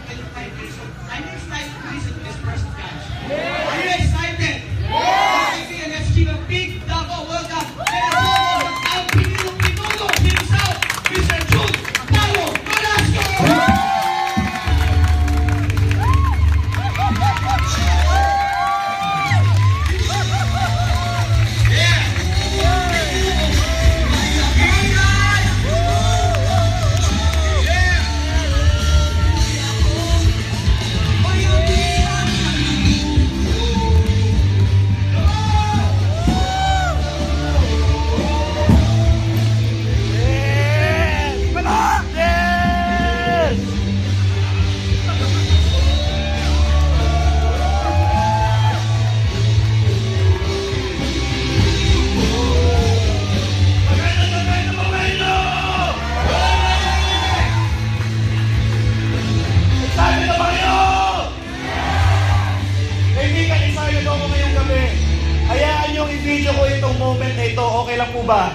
25 years old. I'm excited to listen to this person, guys. Are you excited? Okay, let's give a big double welcome. Ang Pinuno himself, Mr. Jude Paulo Velasco! I-video ko itong moment na ito, okay lang po ba?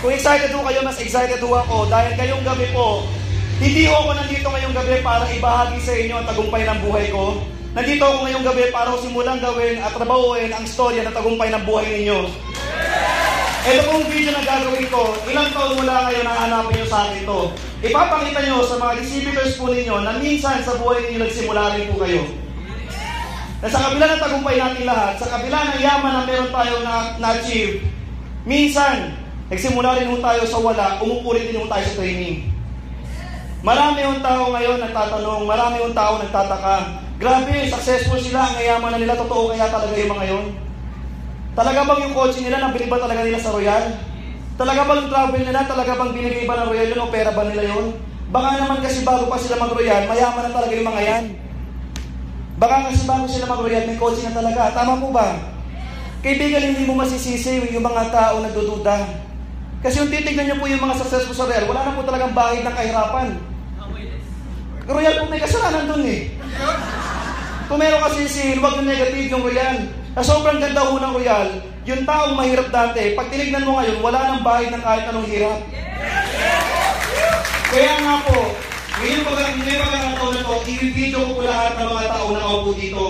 Kung excited po kayo, mas excited po ako dahil ngayong gabi po, hindi ako nandito ngayong gabi para ibahagi sa inyo ang tagumpay ng buhay ko. Nandito ako ngayong gabi para simulang gawin at trabahuin ang storya ng tagumpay ng buhay ninyo. Ito pong video na gagawin ko, ilang taon mula ngayon nahanapin nyo sa akin ito. Ipapakita nyo sa mga distributors po ninyo na minsan sa buhay ninyo nagsimula rin po kayo. Na sa kabila ng tagumpay natin lahat, sa kabila ng yaman na meron tayo na-achieve, minsan, nagsimula rin tayo sa wala, umupulit din tayo sa training. Marami yung tao ngayon nagtatanong, marami yung tao nagtataka, grabe, successful sila, ang yaman na nila, totoo kaya talaga yung mga yun? Talaga bang yung kotse nila, nabili ba talaga nila sa Royal? Talaga bang yung travel nila, talaga bang binigay ba ng Royal yun o pera ba nila yun? Baka naman kasi bago pa sila mag-Royal, mayaman na talaga yung mga yan. Baka kasi bago sila mag-Royal, may kotse na talaga. Tama po ba? Kaibigan, hindi mo masisisi yung mga tao nagdududa. Kasi yung titignan niyo po yung mga successful sa Royal, wala na po talagang bahid ng kahirapan. Royal po may kasalanan dun eh. Kung meron kasi huwag yung negative yung Royal. Na sobrang ganda ho ng Royal, yung taong mahirap dati, pag tinignan mo ngayon, wala nang bahid ng kahit anong hirap. Kaya nga po, ngayon pagkakataon na ito, i-video ko po lahat ng mga tao na kaupo dito.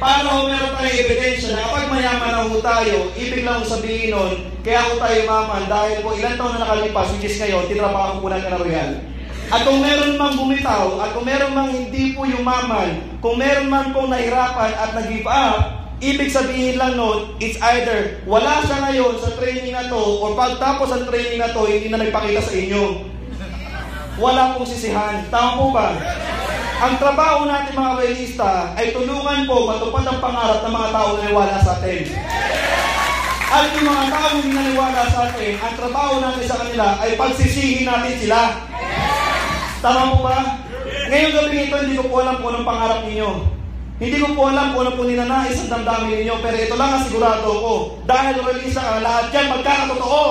Para ho meron tayong ebidensya na kapag mayaman na ho tayo, ibig lang sabihin nun, kaya ho tayo maman dahil po ilang taon na nakalipas, which is ngayon, tinrabaho po natin na Royal. At kung meron mang bumitaw, at kung meron mang hindi po yumaman, kung meron man pong nahirapan at nag-give up, ibig sabihin lang nun, it's either wala siya ngayon sa training na to, o pagtapos ang training na to, hindi na nagpakita sa inyo. Wala pong sisihan. Tama po ba? Ang trabaho natin mga realista ay tulungan po matupad ang pangarap ng mga tao na naniwala sa atin. At yung mga tao na naniwala sa atin, ang trabaho natin sa kanila ay pagsisihin natin sila. Tama po ba? Ngayong gabi ito, hindi ko po alam kung anong pangarap ninyo. Hindi ko po alam kung ano po ninanais ang damdamin ninyo, pero ito lang ang sigurado ko. Dahil realista ka, lahat yan magkakatotoo.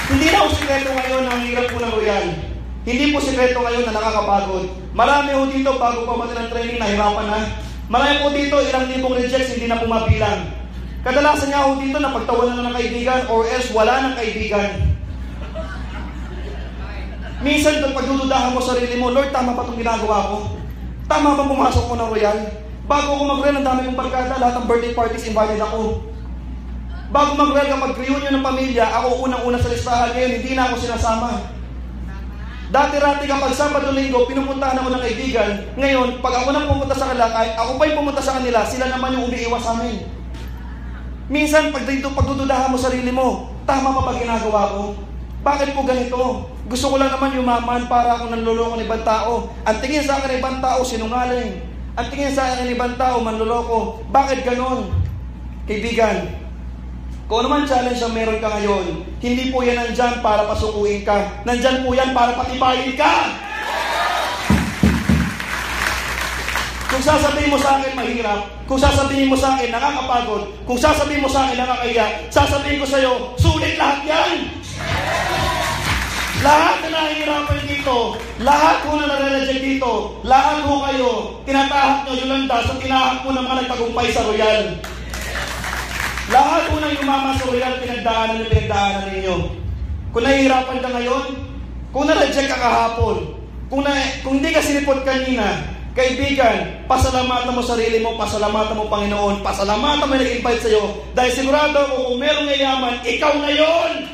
Hindi na po sikreto ngayon ang hirap po ng Royal. Hindi po sikreto ngayon na nakakapagod. Marami po dito bago pa mati ng training nahirapan na. Marami po dito ilang libong rejects hindi na po mabilang. Kadalasan niya po dito na pagtawanan na ng kaibigan or else wala ng kaibigan. Minsan pagdududahan mo sarili mo, Lord, tama pa itong ginagawa ko? Tama ba pumasok ko ng Royal? Bago ako mag-Royal, ang dami kong barkada, lahat ng birthday parties invited ako. Bago mag-Royal, kapag reunion ng pamilya, ako unang-una sa listahan. Ngayon, hindi na ako sinasama. Dati-rati kapag Sabado Linggo, pinupuntahan ako ng kaibigan. Ngayon, pag ako nang pumunta sa kanila, kahit ako pa yung pumunta sa kanila, sila naman yung umiiwas sa amin. Minsan, pag dito pagdududahan mo sarili mo, tama pa ba ginagawa ko? Bakit po ganito? Gusto ko lang naman yumaman para ako nanloloko ng ibang tao. Ang tingin sa akin ng ibang tao, sinungaling. Ang tingin sa akin ng ibang tao, manloloko. Bakit ganon? Kaibigan, kung ano man challenge ang meron ka ngayon, hindi po yan nandyan para pasukuin ka. Nandyan po yan para patibayin ka. Kung sasabihin mo sa akin mahirap, kung sasabihin mo sa akin nakakapagod, kung sasabihin mo sa akin nakakaya, sasabihin ko sa iyo, sulit lahat yan. Lahat na nahihirapan dito, lahat po na nare-reject dito, lahat po kayo, tinatahak nyo Yolanda sa tinahak po ng mga nagtagumpay sa Royal. Lahat po ng yumama sa Royal, pinagdaanan ninyo. Kung nahihirapan ka ngayon, kung na-reject ka kahapon, Kung hindi ka sinipot kanina, kaibigan, pasalamatan mo sarili mo, pasalamatan mo Panginoon, pasalamatan mo yung nag-invite sa'yo. Dahil sigurado ako kung merong yayaman, ikaw ngayon!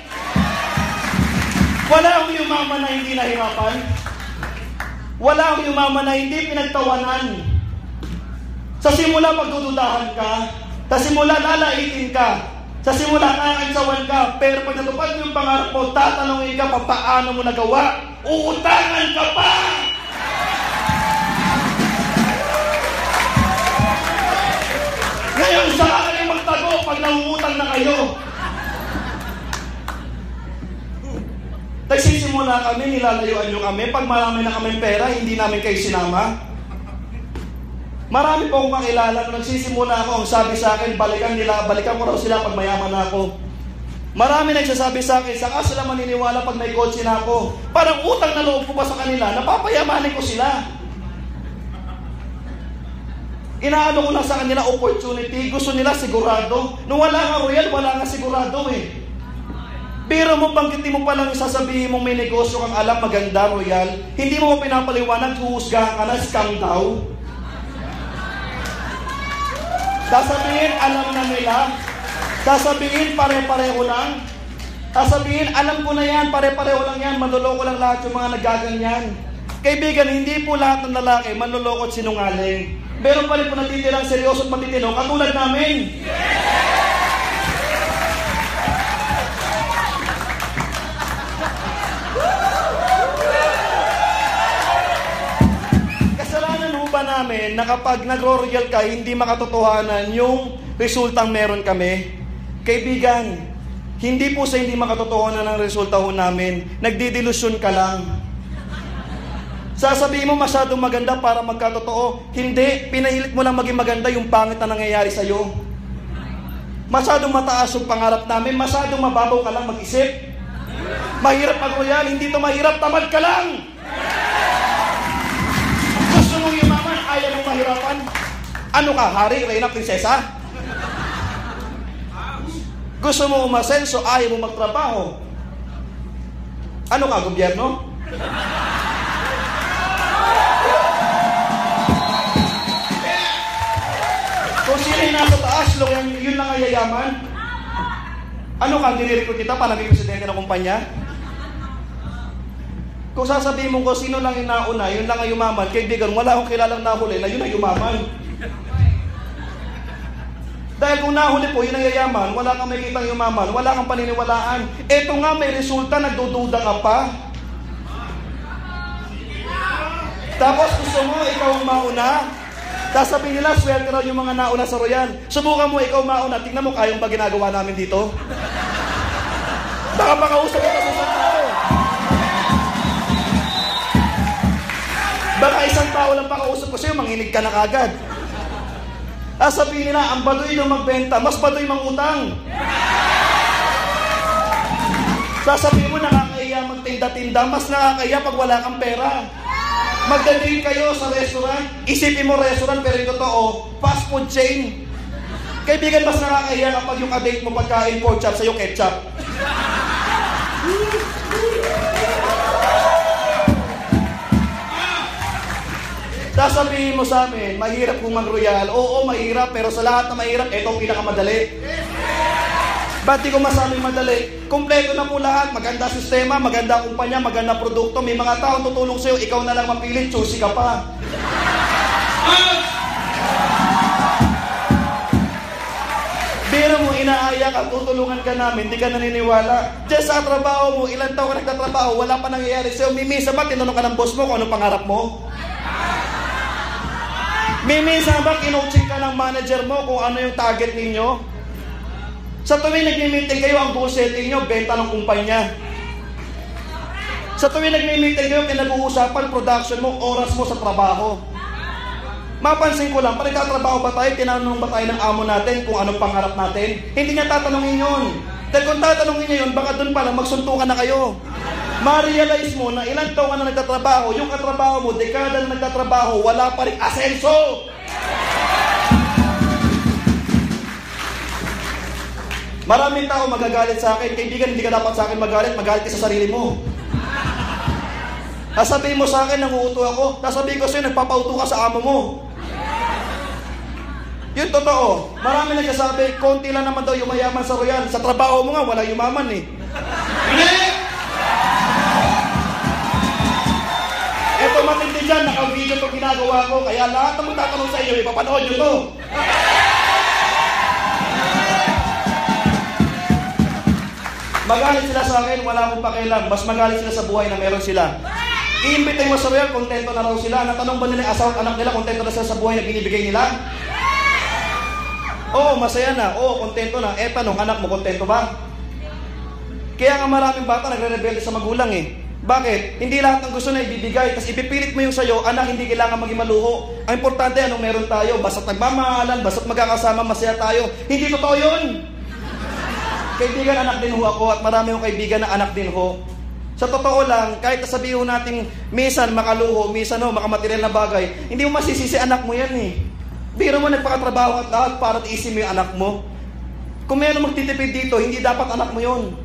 Wala akong yumaman na hindi nahirapan. Wala akong yumaman na hindi pinagtawanan. Sa simula pagdududahan ka, sa simula lalaitin ka, sa simula kakantsawan ka, pero pag natupad mo yung pangarap mo, tatanungin ka pa paano mo nagawa, uutangan ka pa! Ngayon, saka kayo magtago pag nauutang na kayo. Nagsisimula kami, nilalayuan nyo kami. Pag marami na kami pera, hindi namin kayo sinama. Marami po akong kakilala. Nung nagsisimula ako, ang sabi sa akin, balikan ko raw sila pag mayaman na ako. Marami nagsasabi sa akin, saka sila maniniwala pag may kotse na ako. Parang utang na loob ko pa sa kanila, napapayamanin ko sila. Inaano ko lang sa kanila opportunity, gusto nila sigurado. Nung wala nga royal, wala nga sigurado eh. Pero mo banggitin mo palang sasabihin mong may negosyo kang alam maganda, royal, hindi mo pinapaliwanag, huhusgahan ka na, scam daw. Sasabihin, alam na nila. Sasabihin, pare-pareho lang. Sasabihin, alam ko na yan, pare-pareho lang yan, manloloko lang lahat yung mga nagaganyan. Kaibigan, hindi po lahat ng lalaki manloloko at sinungaling. Meron pa rin po natitirang seryoso at matitino katulad namin. Kasalanan ho ba namin na kapag nagro-royal ka, hindi makatotohanan yung resultang meron kami? Kaibigan, hindi po sa hindi makatotohanan ang resulta ho namin. Nagdidelusyon ka lang. Sasabihin mo masyadong maganda para magkatotoo. Hindi, pinahilit mo lang maging maganda yung pangit na nangyayari sa'yo. Masyadong mataas yung pangarap namin, masyadong mababaw ka lang mag-isip. Mahirap mag-royal, hindi to mahirap, tamad ka lang. Gusto mong yumaman, ayaw mong mahirapan. Ano ka, hari, reyna, prinsesa? Gusto mo umasenso, ayaw mong magtrabaho. Ano ka, gobyerno? Kung sino yung nasa taas, yun lang ang yayaman. Ano ka, dinirecruit kita para maging presidente ng kumpanya? Kung sasabihin mo kung sino lang yung nauna, yun lang ang yumaman, kaibigan, wala akong kilalang nahuli na yun ang yumaman. Dahil kung nahuli po, yun ang yayaman, wala kang makikitang yumaman, wala kang paniniwalaan. Eto nga, may resulta, nagdududa ka pa. Tapos gusto mo, ikaw ang mauna. Sasabihin nila, swerte raw yung mga nauna sa royal. Subukan mo, ikaw mauna. Tingnan mo, kayong ba ginagawa namin dito? Baka makausap kita sa isang tao. Baka isang tao lang pakausap ko sa'yo, manginig ka na kagad. Sasabihin nila, ang baduy na magbenta, mas baduy mangutang. Sasabihin mo, nakakaiya magtinda-tinda, mas nakakaiya pag wala kang pera. Magdadate kayo sa restaurant, isipin mo restaurant pero yung totoo, fast food chain. Kaibigan, mas nakakahiya kapag yung kadate mo pagkain pork chop sa'yo ketchup. Sasabihin mo sa amin, mahirap kung mag-royal. Oo, mahirap, pero sa lahat na mahirap, ito ang pinakamadali. Ba't di ko masabing madali? Kompleto na po lahat. Maganda sistema, maganda kumpanya, maganda produkto. May mga taong tutulong sa'yo, ikaw na lang mapili, choosy ka pa. Pero mo, inaaya ka, tutulungan ka namin, di ka naniniwala. Diyan sa trabaho mo, ilang taon ka nagtatrabaho, wala pa nangyayari sa'yo. Mimisa ba, tinanong ka ng boss mo kung anong pangarap mo? Mimisa ba, kinouching ka ng manager mo kung ano yung target ninyo? Sa tuwing nagmi-meeting kayo, ang goal setting nyo, benta ng kumpanya. Sa tuwing nagmi-meeting kayo, pinag-uusapan, production mo, oras mo sa trabaho. Mapansin ko lang, pag nagtatrabaho ba tayo, tinanong ba tayo ng amo natin kung anong pangarap natin? Hindi niya tatanungin yun. Dahil kung tatanungin niya yun, baka doon pa lang magsuntukan na kayo. Ma-realize mo na ilang taon ka na nagtatrabaho, yung katrabaho mo, dekada na nagtatrabaho, wala pa rin asenso. Maraming tao magagalit sa akin. Kaibigan, hindi ka dapat sa akin magalit ka sa sarili mo. Sasabihin mo sa akin, nanguuto ako. Sasabihin ko sa'yo, nagpapauto ka sa amo mo. Yun totoo. Marami nagsasabi, konti lang naman daw yumayaman sa royal. Sa trabaho mo nga, wala yumaman eh. Ito matindi dyan, naka-video itong ginagawa ko. Kaya lahat ng magtatanong sa inyo, ipapanood nyo to. Magalit sila sa akin, wala akong pakialam. Mas magalit sila sa buhay na meron sila. I-imbitay mo sa royal, kontento na raw sila. Natanong ba nila yung asawa at anak nila, kontento na sila sa buhay na binibigay nila? Oo, masaya na. Oo, kontento na. Tanong, anak mo, kontento ba? Kaya nga maraming bata nagre-rebelde sa magulang eh. Bakit? Hindi lahat ng gusto na ibibigay. Tapos ipipilit mo yung sayo, anak, hindi kailangan maging maluho. Ang importante, anong meron tayo? Basta't nagmamahalan, basta't magkakasama, masaya tayo. Hindi totoo yun. Kaibigan, anak din ho ako at marami akong kaibigan na anak din ho. Sa totoo lang, kahit sabihin natin minsan makaluho, minsan makamaterial na bagay, hindi mo masisisi anak mo yan eh. Biro mo nagpakatrabaho at lahat para tiisin mo yung anak mo. Kung meron magtitipid dito, hindi dapat anak mo yun.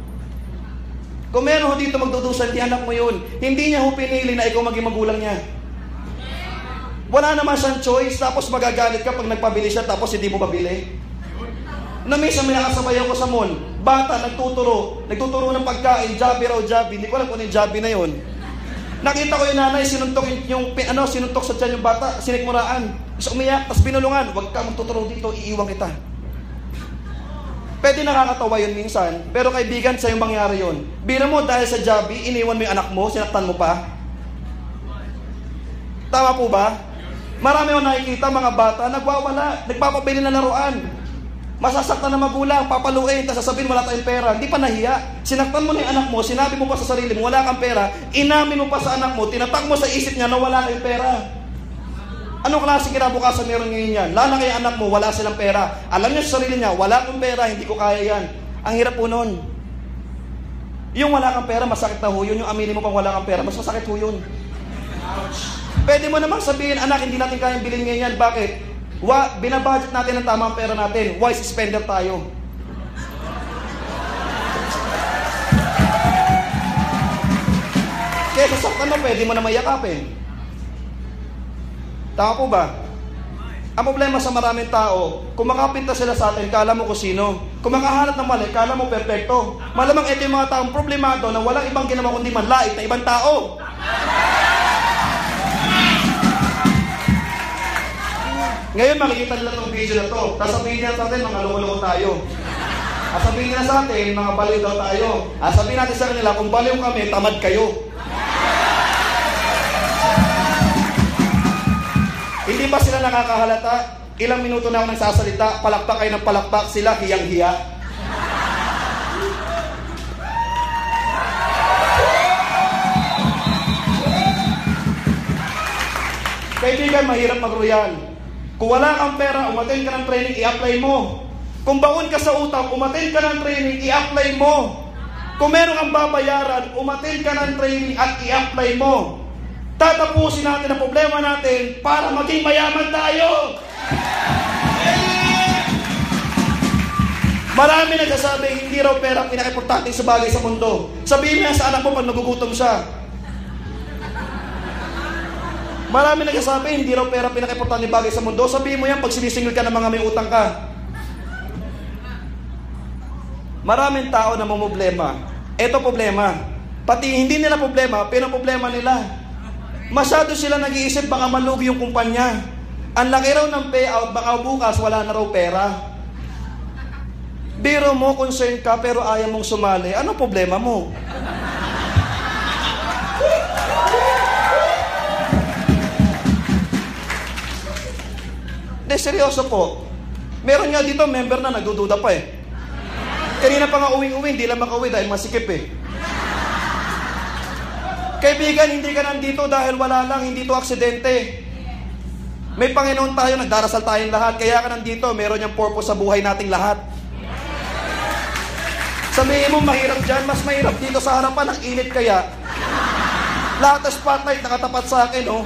Kung meron ho dito magdudusan, hindi anak mo yun. Hindi niya ho pinili na ikaw maging magulang niya. Wala naman siyang choice, tapos magagalit ka pag nagpabili siya, tapos hindi mo pabili. Na minsan may nakasabay ako sa mall, bata, nagtuturo ng pagkain, Jollibee raw, Jollibee. Hindi ko alam kung ano yung Jollibee na yun. Nakita ko yung nanay, sinuntok sa tiyan yung bata, sinikmuraan. Tapos umiyak, tapos binulungan, huwag ka magtuturo dito, iiwan kita. Pwede nakakatawa yun minsan, pero kaibigan, sa'yo mangyari yun. Bira mo, dahil sa Jollibee, iniwan mo yung anak mo, sinaktan mo pa. Tama po ba? Marami akong nakikita mga bata, nagwawala, nagpapabili na laruan. Masasaktan na magulang, papaluin, tapos sasabihin wala tayong pera. Hindi pa nahiya. Sinaktan mo na yung anak mo, sinabi mo pa sa sarili mo, wala kang pera, inamin mo pa sa anak mo, tinatak mo sa isip niya na wala kang pera. Anong klase kinabukasan meron ngayon yan? Lalo na kay anak mo, wala silang pera. Alam niya sa sarili niya, wala kang pera, hindi ko kaya yan. Ang hirap po nun. Yung wala kang pera, masakit na ho yun. Yung aminin mo pang wala kang pera, mas masakit ho yun. Pwede mo namang sabihin, anak, hindi natin kayang bilhin ngayon yan. Bakit? Binabudget natin ang tamang pera natin. Wise spender tayo. Kaya sasaktan mo, pwede mo na mayakapin. Tama po ba? Ang problema sa maraming tao, kung makapinta sila sa atin, kala mo kung sino. Kung makahanap ng mali, kala mo perfecto. Malamang ito yung mga taong problemado na walang ibang ginawa kundi manlait na ibang tao. Ngayon makikita nila itong video na to. Sasabihin nila sa atin, mga loko-loko tayo. Sasabihin nila sa atin, mga baliw daw tayo. Sasabihin natin sa kanila, kung baliw kami, tamad kayo. Hindi ba sila nakakahalata? Ilang minuto na ako nagsasalita, palakpak kayo ng palakpak, sila hiyang-hiya. Kaibigan, mahirap mag-royal. Kung wala kang pera, umattend ka ng training, i-apply mo. Kung baon ka sa utang, umattend ka ng training, i-apply mo. Kung meron kang babayaran, umattend ka ng training at i-apply mo. Tatapusin natin ang problema natin para maging mayaman tayo. Marami nagsasabi, hindi raw pera pinaka-importante sa bagay sa mundo. Sabihin mo yan sa anak mo pag nagugutom siya. Marami nagsasabi, hindi raw pera pinaka-importante bagay sa mundo. Sabihin mo yan pag sinisingil ka ng mga may utang ka. Maraming tao na mamumblema. Ito problema. Pati hindi nila problema, pero problema nila. Masyado sila nag-iisip baka malugi yung kumpanya. Ang laki raw ng payout, baka bukas wala na raw pera. Biro mo, concern ka, pero ayaw mong sumali. Ano problema mo? De, seryoso po. Meron nga dito, member na nagdududa pa eh. Kanina pa nga uwing-uwi, hindi lang makauwi dahil masikip eh. Kaibigan, hindi ka nandito dahil wala lang, hindi to aksidente. May Panginoon tayo, nagdarasal tayong lahat, kaya ka nandito, meron niyang purpose sa buhay nating lahat. Sabihin mo, mahirap dyan, mas mahirap dito sa harapan, ang init kaya. Lahat ng spotlight nakatapat sa akin, oh.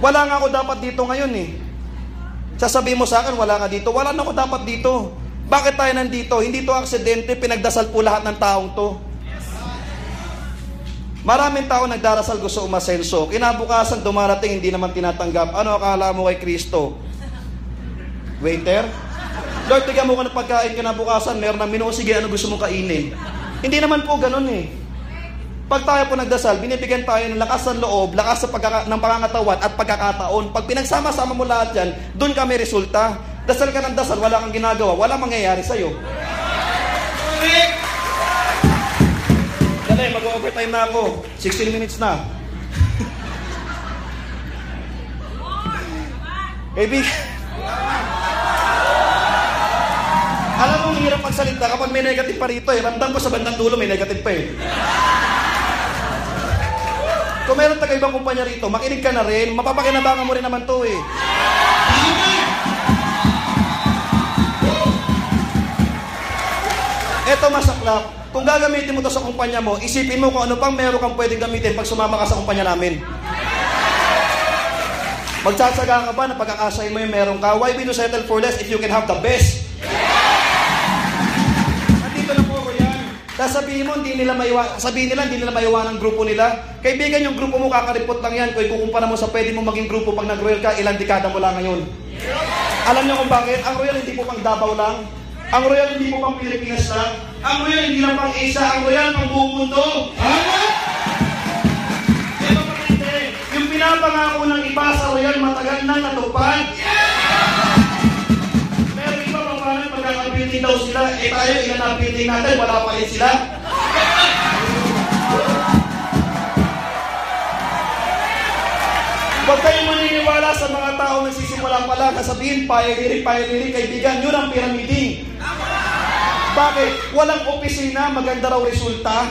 Wala nga ako dapat dito ngayon eh. Sasabihin mo sa akin, wala ka dito. Wala na ako dapat dito. Bakit tayo nandito? Hindi to aksidente, pinagdasal po lahat ng taong to. Maraming tao nagdarasal gusto umasenso. Kinabukasan dumarating, hindi naman tinatanggap. Ano akala mo kay Kristo? Waiter? Lord, tigyan mo ka ng pagkain, kinabukasan, meron ng menu, sige, ano gusto mong kainin? Hindi naman po ganun eh. Pag tayo po nagdasal, binibigyan tayo ng lakas ng loob, lakas ng pangangatawan at pagkakataon. Pag pinagsama-sama mo lahat yan, doon kami resulta. Dasal ka ng dasal, wala kang ginagawa, wala mangyayari sa'yo. Dali, mag-overtime na ako. 16 minutes na. Baby. Alam mo, hirap magsalita kapag may negative pa rito eh. Ramdam ko sa bandang dulo, may negative pa eh. Kung meron tayo ibang kumpanya rito, makinig ka na rin. Mapapakinabangan mo rin naman to eh. Eto masaklap. Kung gagamitin mo to sa kumpanya mo, isipin mo kung ano pang meron kang pwedeng gamitin pag sumama ka sa kumpanya namin. Magtsatsaga ka ba na pagkakasay mo yung meron ka? Why be to settle for less if you can have the best? Nandito na po ko yan. Sasabihin mo, hindi nila maiwan ang grupo nila. Kaibigan, yung grupo mo kakaripot lang yan. Kung ikukumpara mo sa pwede mo maging grupo pag nag-royal ka, ilang dekada mo lang ngayon. Alam niyo kung bakit? Ang royal hindi po pang Davao lang. Ang royal hindi po pang Pilipinas lang. Ang royal hindi lang pang Asia. Ang royal pang buong mundo. Diba kapatid? Yung pinapangako ng iba sa royal matagal na natupad. Pero iba pa paano magkakabuilding daw sila. Eh tayo, ilan na building natin, wala pa rin sila. Huwag kayong maniniwala sa mga tao na nagsisimula pa lang, nasabihin, pioneering, kaibigan, yun ang pyramiding. Bakit? Walang opisina, maganda raw resulta.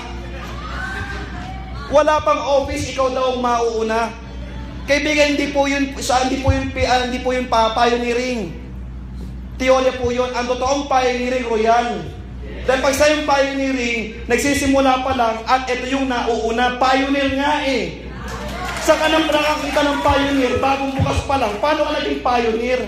Wala pang office, ikaw daw ang mauuna. Kaibigan, hindi po yun pioneering. Teorya po yun. Ang totoong pioneering, royal. Dahil pag sa yung pioneering, nagsisimula pa lang, at ito yung nauuna, pioneer nga eh. Sa kanang nakakita ng pioneer, bagong bukas pa lang, paano ka naging pioneer?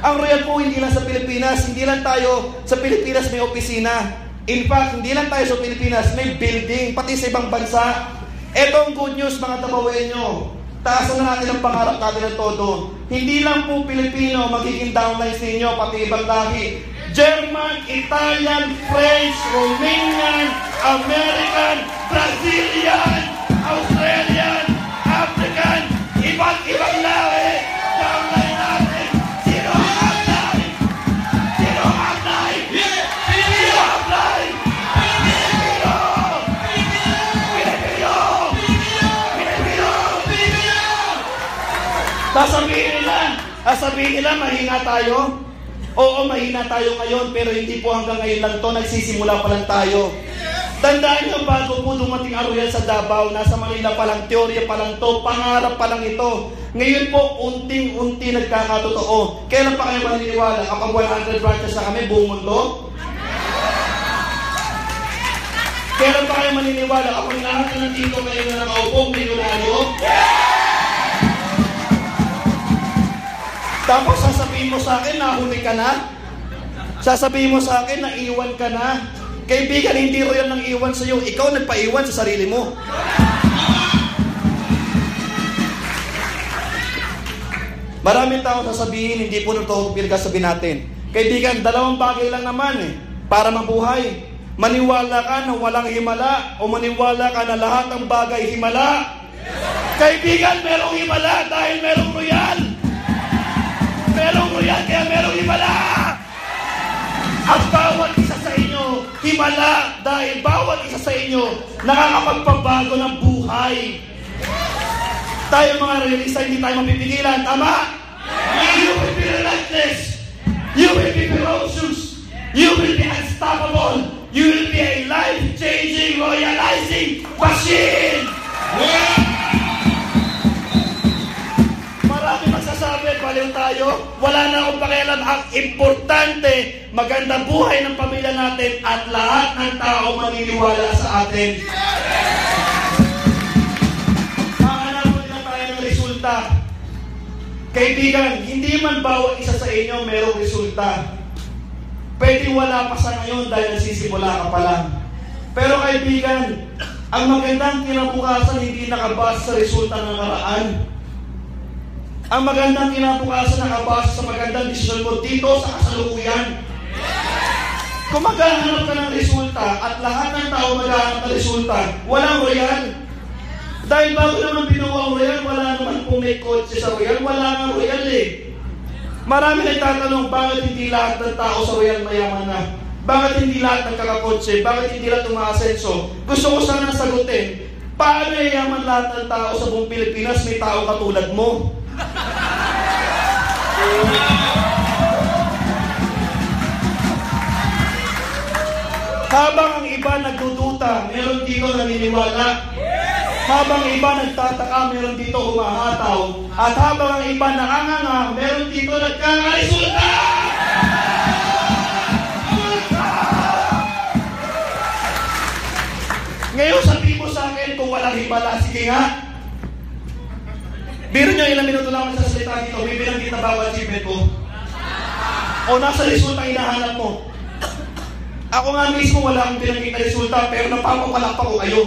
Ang royal po hindi lang sa Pilipinas, hindi lang tayo sa Pilipinas may opisina. In fact, hindi lang tayo sa Pilipinas, may building, pati sa ibang bansa. Ito ang good news mga tabawenyo. Taasan na natin ang pangarap natin ng todo. Hindi lang po Pilipino magiging downlines ninyo, pati ibang lahi. German, Italian, French, Romanian, American, Brazilian, Australian, African, ibang lahi, downline natin. Sino ang apply? Sino ang apply? Sino ang apply? Pilipino! Sasabihin nila, mahina tayo. Oo, mahina tayo ngayon, pero hindi po hanggang ngayon lang to, nagsisimula pa lang tayo. Tandaan nyo, bago po dumating ang royal sa Davao, nasa Manila pa lang, teorya pa lang to, pangarap pa lang ito. Ngayon po, unting-unti nagkakatotoo. Kailan pa kayo maniniwala? Kapag 100 branches na kami, buong mundo? Kailan pa kayo maniniwala? Kapag lahat na nandito kayo na nakaupong milyonaryo? Tapos sasabihin mo sa akin, nahuli ka na? Sasabihin mo sa akin, naiwan ka na? Kaibigan, hindi royal nang iwan sa iyo. Ikaw nagpaiwan sa sarili mo. Maraming tao sasabihin, hindi po totoo pinagsasabihin natin. Kaibigan, dalawang bagay lang naman para mabuhay. Maniwala ka na walang himala o maniwala ka na lahat ng bagay himala. Kaibigan, merong himala dahil merong royal. Merong royal kaya merong himala. At bawat isa sa inyo, himala dahil bawat isa sa inyo nakakapagpabago ng buhay. Tayo mga realista, hindi tayo mapipigilan. Tama? You will be relentless. You will be ferocious. You will be unstoppable. You will be a life-changing, royalizing machine. Marami magsasabi, baliw tayo. Wala na akong pakialam. Ang importante, magandang buhay ng pamilya natin at lahat ng tao maniniwala sa atin. Hahanapin na tayo ng resulta. Kaibigan, hindi man bawat isa sa inyo merong resulta. Pwede wala pa sa ngayon dahil nagsisimula ka pa lang. Pero kaibigan, Ang magandang kinabukasan hindi nakabase sa resulta ng nakaraan. Ang magandang kinabukasan nakabase sa magandang desisyon mo dito sa kasalukuyan. Kung maghahanap ka ng resulta at lahat ng tao maghahanap ng resulta, walang royal. Dahil bago naman binuo ang royal, wala naman kung may kotse sa royal, wala nga royal eh. Marami nagtatanong, bakit hindi lahat ng tao sa royal mayaman na? Bakit hindi lahat nagkakakotse? Bakit hindi lahat umaasenso? Gusto ko sana sagutin, paano yayaman lahat ng tao sa buong Pilipinas? May tao katulad mo. Habang ang iba nagdududa, meron dito naniniwala. Habang iba nagtataka, meron dito humahataw. At habang ang iba nakanganga, meron dito nagkakaresulta! Ngayon sabi mo sa akin kung walang himala, sige nga. Biro nyo ilang minuto lang sa salita dito, bibilang kita bawat achievement ko. O nasa resulta hinahanap mo. Ako nga mismo wala akong pinakita resulta, pero napapapalakpak ko kayo.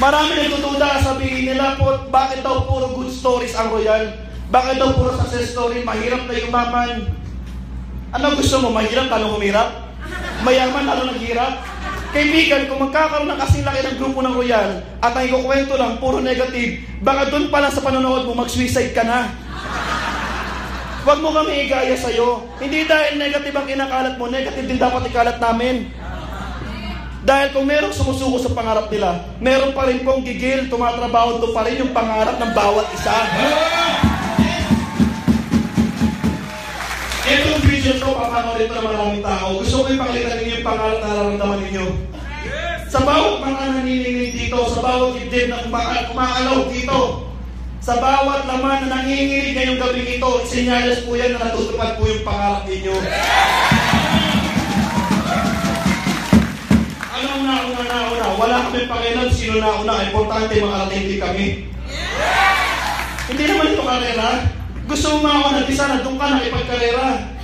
Marami nagtutuda, sabihin nila po, bakit daw puro good stories ang royal? Bakit daw puro success story? Mahirap na yumaman. Ano gusto mo? Mahirap talo humirap? Mayaman talo naghirap? Kaibigan, kung magkakaroon ng kasing laki ng grupo ng royal at ang ikukwento lang, puro negative, baka doon pala sa panonood mo, mag-suicide ka na. Huwag mo kami igaya sa'yo. Hindi dahil negative ang kinakalat mo, negative din dapat ikalat namin. Dahil kung merong sumusuko sa pangarap nila, meron pa rin pong gigil, tumatrabaho doon pa rin yung pangarap ng bawat isa. Itong video ko, papanood ito ng maraming tao. Gusto ko ipakita ninyo yung pangarap na nararamdaman ninyo. Sa bawat mga nanininig dito, sa bawat dibdib na kumakalaw dito, sa bawat laman na nanginginig ngayong gabi ito, senyales po yan na natutupad po yung pangarap ninyo. Anong nauna? Wala kami pakialam sino nauna. Importante makarating din kami. Hindi naman ito karera. Gusto mo mga nagpisa na doon ka nakipagkarera.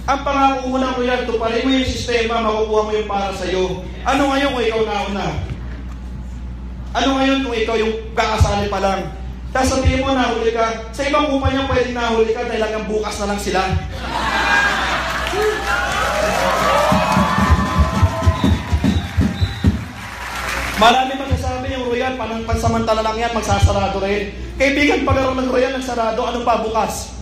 Ang pangako mo ng royal, tuparin mo yung sistema, makukuha mo yung para sa'yo. Ano ngayon kung ikaw nauna? Ano ngayon kung ikaw yung kakasali pa lang? Tapos sabihin mo, nahuli ka. Sa ibang kumpanya pwedeng nahuli ka dahil hanggang bukas na lang sila. Marami magsasabi yung royal, pansamantala lang yan, magsasarado rin. Kaibigan, pag ng royal nagsarado, ano pa bukas?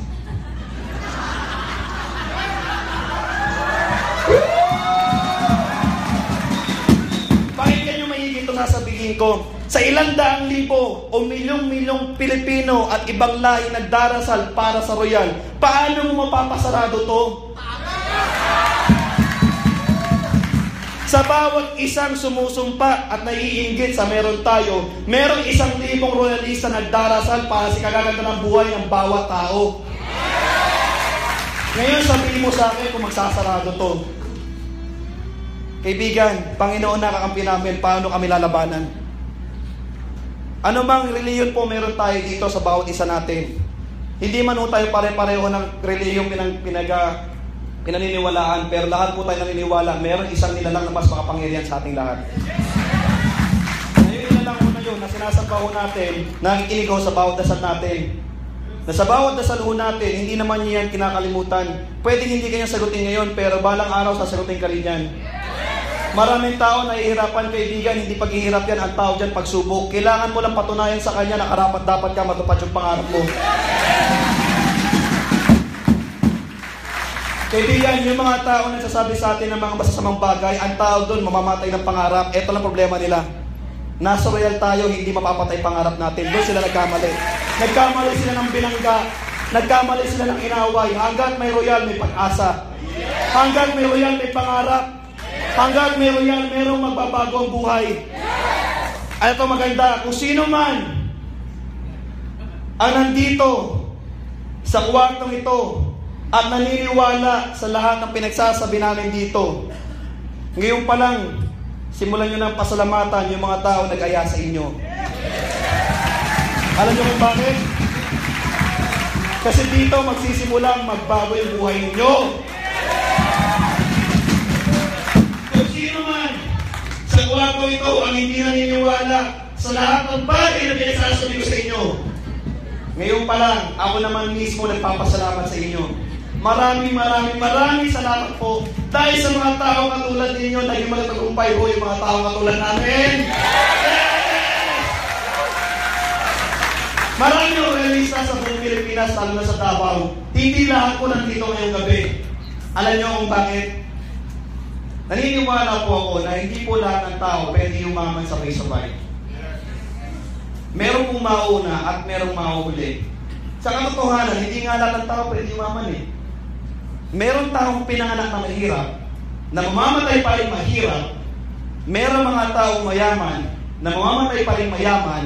Pakinggan nyo maigi ito sasabihin ko. Sa ilang daang libo o milyong-milyong Pilipino at ibang lahi nagdarasal para sa royal, paano mo mapapasarado to? Sa bawat isang sumusumpa at naiinggit sa meron tayo, merong 1,000 royalista nagdarasal para sa kagaganda ng buhay ng bawat tao. Ngayon sabihin mo sa akin kung magsasarado to. Kaibigan, Panginoon nakakampi namin, paano kami lalabanan? Ano bang reliyon po meron tayo dito sa bawat isa natin? Hindi man po tayo pare-pareho ng reliyong pinaniniwalaan, pero lahat po tayo naniniwala, meron isang nilalang na mas makapangyarihan sa ating lahat. Ngayon nilalang ho na yun, na sinasamba ho natin, nakikinig ho sa bawat dasal natin. Na sa bawat dasal ho natin, hindi naman niya yan kinakalimutan. Pwedeng hindi kanya sagutin ngayon, pero balang araw sasagutin ka rin yan. Maraming tao nahihirapan, kaibigan, hindi paghihirap yan, ang tao dyan pagsubok. Kailangan mo lang patunayan sa kanya na karapat dapat ka matupad yung pangarap mo. Kaibigan, yung mga tao na nagsasabi sa atin ng mga masasamang bagay, ang tao doon mamamatay ng pangarap. Ito lang problema nila. Nasa royal tayo, hindi mapapatay pangarap natin. Doon sila nagkamali. Nagkamali sila ng binangga. Nagkamali sila ng inaway. Hanggat may royal, may pag-asa. Hanggat may royal, may pangarap. Hanggat may royal, merong magbabago ang buhay. Ay, ito maganda. Kung sino man ang nandito sa kwartong ito at naniniwala sa lahat ng pinagsasabi namin dito, ngayon pa lang, simulan nyo ng pasalamatan yung mga tao nag-aya sa inyo. Alam nyo kung bakit? Kasi dito magsisimulang magbago yung buhay ninyo. Kung sino man sa kwarto ito ang hindi naniniwala sa lahat ng bagay na pinagsasabi ko sa inyo. Ngayon pa lang, ako naman mismo nagpapasalamat sa inyo. Maraming salamat po. Dahil sa mga tao katulad ninyo, naging magtagumpay ho yung mga tao katulad namin. Maraming organista sa buong Pilipinas, lalo na sa Davao. Hindi lahat po nandito ngayong gabi. Alam niyo kung bakit? Naniniwala po ako na hindi po lahat ng tao pwede yumaman sabay-sabay. Meron pong mauna at merong mauhuli. Sa katotohanan, hindi nga lahat ng tao pwede yumaman eh. Meron taong pinanganak na mahirap, na mamamatay pa rin mahirap. Meron mga taong mayaman, na mamamatay pa rin mayaman.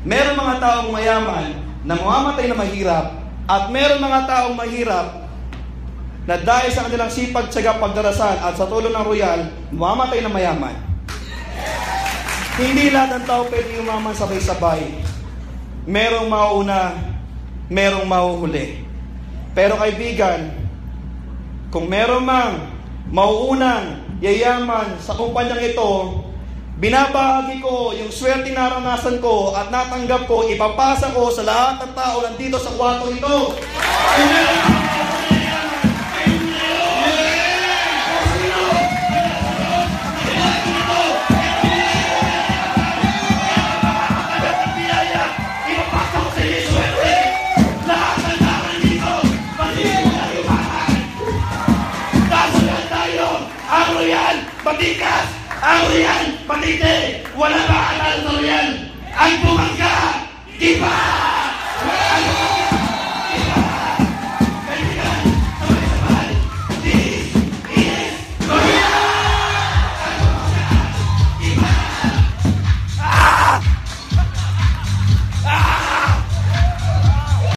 Meron mga taong mayaman, na mamamatay na mahirap. At meron mga taong mahirap, na dahil sa kanilang sipag, tiyaga, pagdarasal at sa tulong ng royal, mamamatay na mayaman. Hindi lahat ng tao pwede yumaman sabay-sabay. Merong mauna, merong mahuhuli. Pero kaibigan, kung meron mang mauunang yayaman sa kumpanyang ito, binabahagi ko yung swerte naranasan ko at natanggap ko, ipapasa ko sa lahat ng tao nandito sa kwarto ito. Ang royal, matikas! Ang royal, matindi! Wala ba alal sa royal? Ang bumangga, di ba? Ang bumangga!